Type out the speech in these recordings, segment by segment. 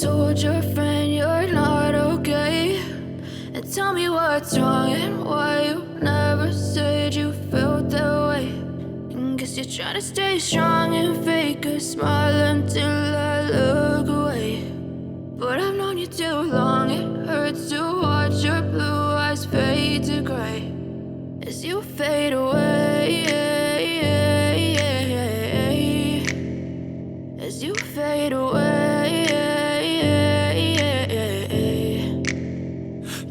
told your friend you're not okay? And tell me what's wrong and why you never said you felt that way. And guess you're trying to stay strong and fake a smile until I look away. But I've known you too long, it hurts to watch your blue eyes fade to gray as you fade away, as you fade away.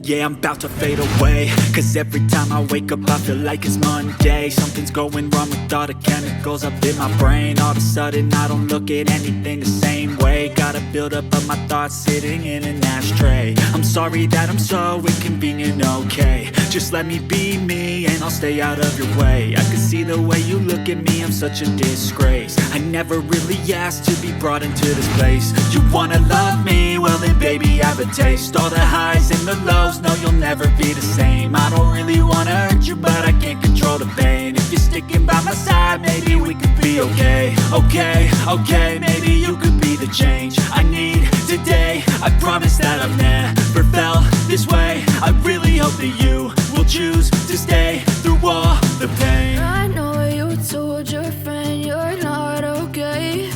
Yeah, I'm about to fade away, cause every time I wake up I feel like it's Monday. Something's going wrong with all the chemicals up in my brain. All of a sudden I don't look at anything the same way. Got a buildup of my thoughts sitting in an ashtray. I'm sorry that I'm so inconvenient, okay? Just let me be me and I'll stay out of your way. I can see the way you look at me, I'm such a disgrace. I never really asked to be brought into this place. You wanna love me? Well then baby have a taste. All the highs and the lows, no you'll never be the same. I don't really wanna hurt you but I can't control the pain. If you're sticking by my side maybe we could be okay. Okay, maybe you could be the change I need today. I promise that I've never felt this way. I really hope that you will choose to stay through all the pain. I know you told your friend you're not okay.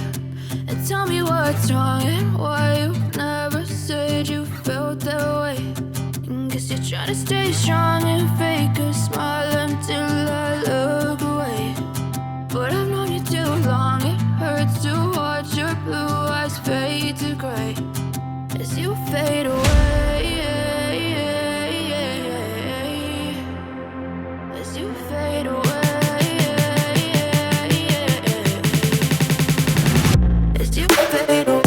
And tell me what's wrong and why you never said you felt that way. And guess you're trying to stay strong and fake a smile until I look away. But I've known you too long, it hurts to watch your blue eyes fade to gray as you fade away, as you fade away, as you fade away.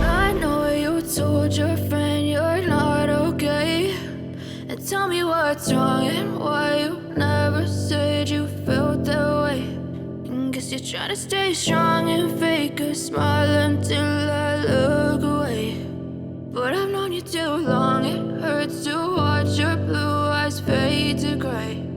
I know you told your friend you're not okay. And tell me what's wrong and why you never said you felt that way. And guess you're trying to stay strong and fake a smile until I look away. But I've known you too long, it hurts to watch your blue eyes fade to gray.